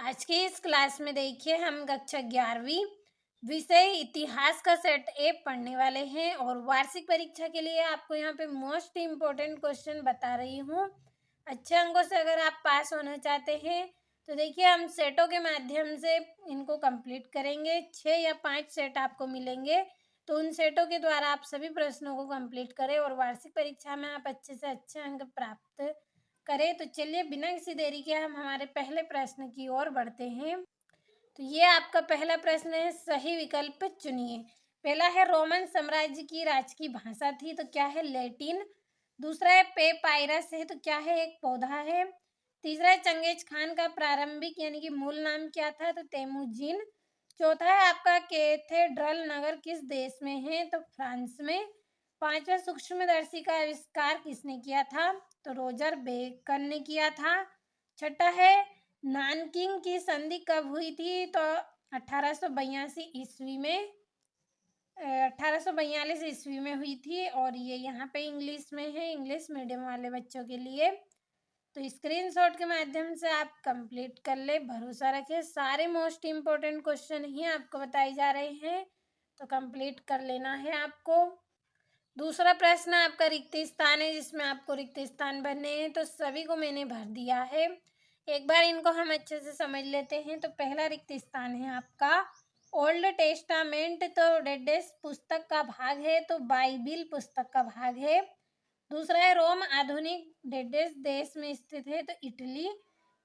आज की इस क्लास में देखिए हम कक्षा 11वीं विषय इतिहास का सेट ए पढ़ने वाले हैं और वार्षिक परीक्षा के लिए आपको यहाँ पे मोस्ट इम्पोर्टेंट क्वेश्चन बता रही हूँ। अच्छे अंकों से अगर आप पास होना चाहते हैं तो देखिए हम सेटों के माध्यम से इनको कंप्लीट करेंगे। 6 या 5 सेट आपको मिलेंगे, तो उन सेटों के द्वारा आप सभी प्रश्नों को कंप्लीट करें और वार्षिक परीक्षा में आप अच्छे से अच्छे अंक प्राप्त करें। तो चलिए बिना किसी देरी के हम हमारे पहले प्रश्न की ओर बढ़ते हैं। तो ये आपका पहला प्रश्न है, सही विकल्प चुनिए। पहला है रोमन साम्राज्य की राजकीय भाषा थी, तो क्या है लैटिन। दूसरा है पेपायरस है, तो क्या है एक पौधा है। तीसरा है चंगेज खान का प्रारंभिक यानी कि मूल नाम क्या था, तो तेमुजिन। चौथा है आपका कैथेड्रल नगर किस देश में है, तो फ्रांस में। पांचवा सूक्ष्मदर्शी का आविष्कार किसने किया था, तो रोजर बेकन ने किया था। छठा है नानकिंग की संधि कब हुई थी, तो 1882 ईस्वी में 1842 ईस्वी में हुई थी और ये यहाँ पे इंग्लिश में है, इंग्लिश मीडियम वाले बच्चों के लिए। तो स्क्रीनशॉट के माध्यम से आप कंप्लीट कर ले, भरोसा रखें सारे मोस्ट इम्पोर्टेंट क्वेश्चन ही आपको बताए जा रहे हैं, तो कंप्लीट कर लेना है आपको। दूसरा प्रश्न आपका रिक्त स्थान है, जिसमें आपको रिक्त स्थान भरने हैं, तो सभी को मैंने भर दिया है। एक बार इनको हम अच्छे से समझ लेते हैं। तो पहला रिक्त स्थान है आपका ओल्ड टेस्टामेंट, तो डेडेस पुस्तक का भाग है, तो बाइबिल पुस्तक का भाग है। दूसरा है रोम आधुनिक डेडेस देश में स्थित है, तो इटली।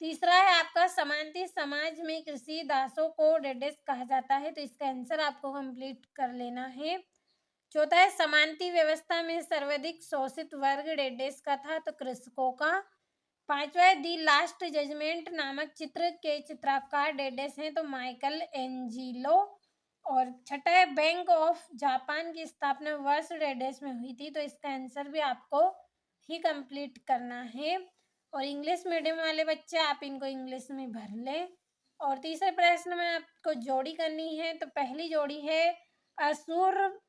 तीसरा है आपका समांति समाज में कृषि दासों को डेडेस कहा जाता है, तो इसका आंसर आपको कंप्लीट कर लेना है। चौथा है समांति व्यवस्था में सर्वाधिक शोषित वर्ग डेडेस का था, तो कृषकों का। पांचवा है दी लास्ट जजमेंट नामक चित्र के चित्रकार डेडेस हैं, तो माइकल एंजिलो। और छठा है बैंक ऑफ जापान की स्थापना वर्ष डेडेस में हुई थी, तो इसका आंसर भी आपको ही कंप्लीट करना है। और इंग्लिश मीडियम वाले बच्चे आप इनको इंग्लिश में भर लें। और तीसरे प्रश्न में आपको जोड़ी करनी है, तो पहली जोड़ी है असूर्ब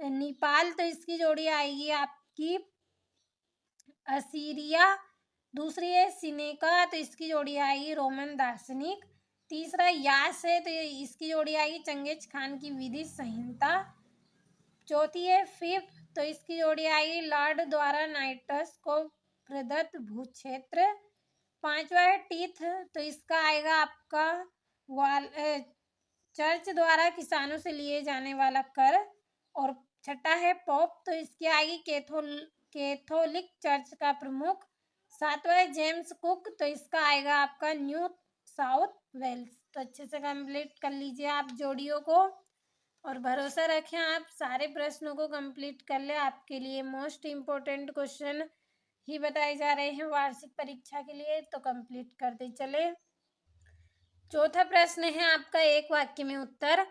नेपाल, तो इसकी जोड़ी आएगी आपकी असीरिया। दूसरी है सिनेका, तो इसकी जोड़ी आएगी रोमन दार्शनिक। तीसरा यास है, तो इसकी जोड़ी आएगी चंगेज खान की विधि संहिता। चौथी है फिफ, तो इसकी जोड़ी आएगी लॉर्ड द्वारा नाइटस को प्रदत्त भूक्षेत्र। पांचवा है टीथ, तो इसका आएगा आपका चर्च द्वारा किसानों से लिए जाने वाला कर। और छठा है पॉप, तो इसकी आएगी कैथोलिक चर्च का प्रमुख। सातवां है जेम्स कुक, तो इसका आएगा आपका न्यू साउथ वेल्स। तो अच्छे से कंप्लीट कर लीजिए आप जोड़ियों को और भरोसा रखें आप सारे प्रश्नों को कंप्लीट कर ले। आपके लिए मोस्ट इम्पोर्टेंट क्वेश्चन ही बताए जा रहे हैं वार्षिक परीक्षा के लिए, तो कंप्लीट करते चले। चौथा प्रश्न है आपका एक वाक्य में उत्तर,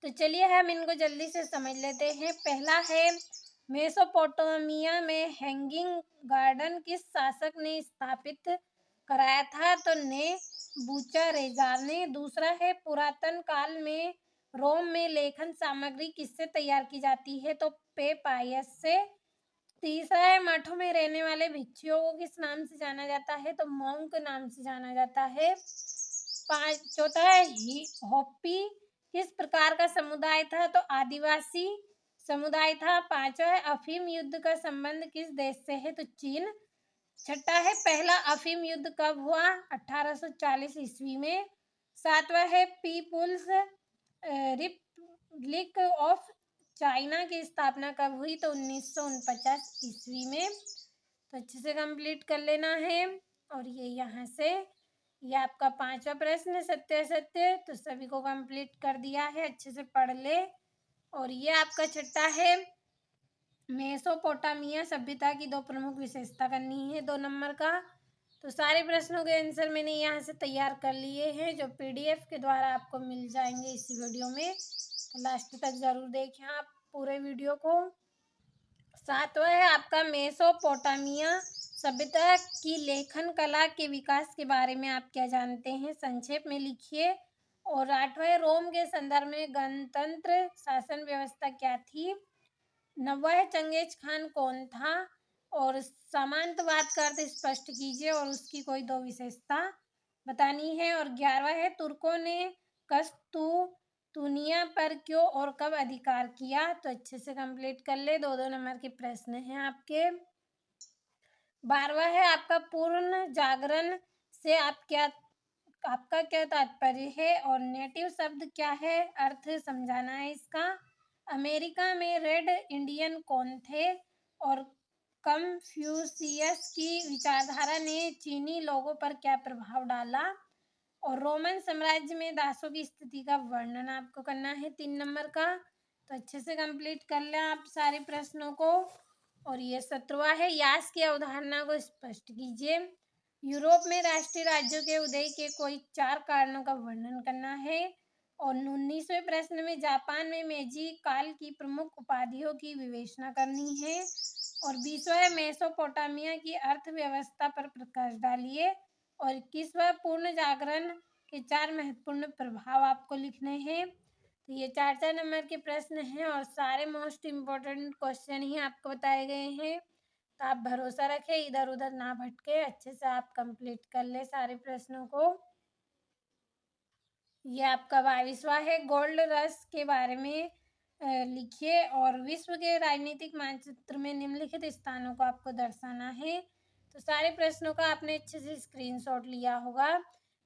तो चलिए हम इनको जल्दी से समझ लेते हैं। पहला है मेसोपोटामिया में हैंगिंग गार्डन किस शासक ने स्थापित कराया था, तो नेबूचरनेजार ने। दूसरा है पुरातन काल में रोम में लेखन सामग्री किससे तैयार की जाती है, तो पेपायस से। तीसरा है मठों में रहने वाले भिक्षुओं को किस नाम से जाना जाता है, तो मॉन्क नाम से जाना जाता है। चौथा है होप्पी किस प्रकार का समुदाय था, तो आदिवासी समुदाय था। पांचवा है अफीम युद्ध का संबंध किस देश से है, तो चीन। छठा है पहला अफीम युद्ध कब हुआ, 1840 ईस्वी में। सातवां है पीपुल्स रिपब्लिक ऑफ चाइना की स्थापना कब हुई, तो 1949 ईस्वी में। तो अच्छे से कंप्लीट कर लेना है। और ये यहाँ से ये आपका पांचवा प्रश्न सत्य सत्य, तो सभी को कंप्लीट कर दिया है, अच्छे से पढ़ ले। और ये आपका छठा है मेसोपोटामिया सभ्यता की दो प्रमुख विशेषता करनी है 2 नंबर का। तो सारे प्रश्नों के आंसर मैंने यहाँ से तैयार कर लिए हैं, जो पीडीएफ के द्वारा आपको मिल जाएंगे इसी वीडियो में, तो लास्ट तक जरूर देखें आप पूरे वीडियो को। सातवां है आपका मेसोपोटामिया सभ्यता की लेखन कला के विकास के बारे में आप क्या जानते हैं, संक्षेप में लिखिए। और आठवां रोम के संदर्भ में गणतंत्र शासन व्यवस्था क्या थी। नौवां है चंगेज खान कौन था। और सामंतवाद का अर्थ स्पष्ट कीजिए और उसकी कोई 2 विशेषता। बतानी है। और 11वां है तुर्कों ने कस्तूनिया पर क्यों और कब अधिकार किया, तो अच्छे से कंप्लीट कर ले। 2-2 नंबर के प्रश्न हैं आपके। 12वां है आपका पूर्ण जागरण से आपका क्या तात्पर्य है, और नेटिव शब्द क्या है, अर्थ समझाना है इसका। अमेरिका में रेड इंडियन कौन थे, और कंफ्यूशियस की विचारधारा ने चीनी लोगों पर क्या प्रभाव डाला, और रोमन साम्राज्य में दासों की स्थिति का वर्णन आपको करना है 3 नंबर का। तो अच्छे से कंप्लीट कर लें आप सारे प्रश्नों को। और ये 17वां है यास की अवधारणा को स्पष्ट कीजिए। यूरोप में राष्ट्रीय राज्यों के उदय के कोई 4 कारणों का वर्णन करना है। और 19वें प्रश्न में जापान में मेजी काल की प्रमुख उपाधियों की विवेचना करनी है। और 20वां है मेसोपोटामिया की अर्थव्यवस्था पर प्रकाश डालिए। और 21वां पूर्ण जागरण के 4 महत्वपूर्ण प्रभाव आपको लिखने हैं। तो ये 4-4 नंबर के प्रश्न हैं और सारे मोस्ट इम्पोर्टेंट क्वेश्चन ही आपको बताए गए हैं। तो आप भरोसा रखें, इधर उधर ना भटके, अच्छे से आप कंप्लीट कर ले सारे प्रश्नों को। ये आपका 22वां है गोल्ड रश के बारे में लिखिए, और विश्व के राजनीतिक मानचित्र में निम्नलिखित स्थानों को आपको दर्शाना है। तो सारे प्रश्नों का आपने अच्छे से स्क्रीनशॉट लिया होगा।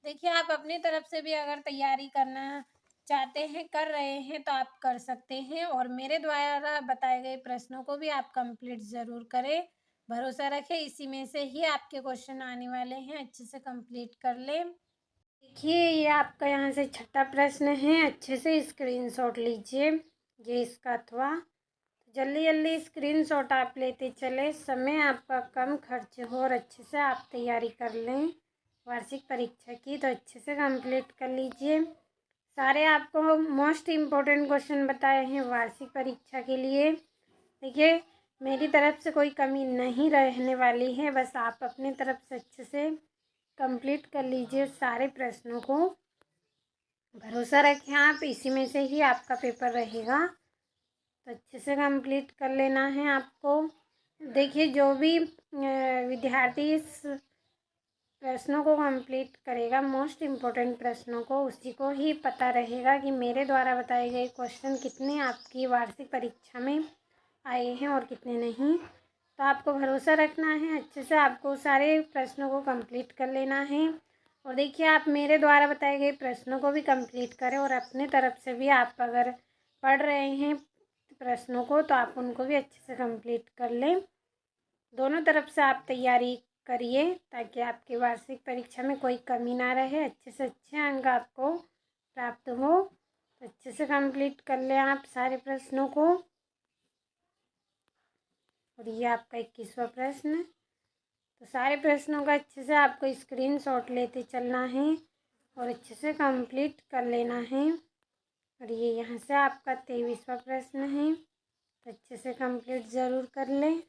देखिए आप अपनी तरफ से भी अगर तैयारी करना चाहते हैं, कर रहे हैं, तो आप कर सकते हैं, और मेरे द्वारा बताए गए प्रश्नों को भी आप कंप्लीट ज़रूर करें। भरोसा रखें, इसी में से ही आपके क्वेश्चन आने वाले हैं, अच्छे से कंप्लीट कर लें। देखिए ये आपका यहाँ से 6ठा प्रश्न है, अच्छे से स्क्रीनशॉट लीजिए। ये इसका था, जल्दी जल्दी स्क्रीनशॉट आप लेते चले, समय आपका कम खर्च हो और अच्छे से आप तैयारी कर लें वार्षिक परीक्षा की। तो अच्छे से कंप्लीट कर लीजिए। सारे आपको मोस्ट इम्पोर्टेंट क्वेश्चन बताए हैं वार्षिक परीक्षा के लिए। देखिए मेरी तरफ से कोई कमी नहीं रहने वाली है, बस आप अपनी तरफ से अच्छे से कंप्लीट कर लीजिए सारे प्रश्नों को। भरोसा रखें आप, इसी में से ही आपका पेपर रहेगा। तो अच्छे से कंप्लीट कर लेना है आपको। देखिए जो भी विद्यार्थी इस प्रश्नों को कंप्लीट करेगा, मोस्ट इम्पोर्टेंट प्रश्नों को, उसी को ही पता रहेगा कि मेरे द्वारा बताए गए क्वेश्चन कितने आपकी वार्षिक परीक्षा में आए हैं और कितने नहीं। तो आपको भरोसा रखना है, अच्छे से आपको सारे प्रश्नों को कंप्लीट कर लेना है। और देखिए आप मेरे द्वारा बताए गए प्रश्नों को भी कंप्लीट करें, और अपने तरफ से भी आप अगर पढ़ रहे हैं प्रश्नों को, तो आप उनको भी अच्छे से कंप्लीट कर लें। दोनों तरफ से आप तैयारी करिए ताकि आपकी वार्षिक परीक्षा में कोई कमी ना रहे, अच्छे से अच्छे अंक आपको प्राप्त हो। तो अच्छे से कंप्लीट कर लें आप सारे प्रश्नों को। और ये आपका 21वां प्रश्न। तो सारे प्रश्नों का अच्छे से आपको स्क्रीनशॉट लेते चलना है और अच्छे से कंप्लीट कर लेना है। और ये यहाँ से आपका 23वां प्रश्न है, तो अच्छे से कंप्लीट ज़रूर कर लें।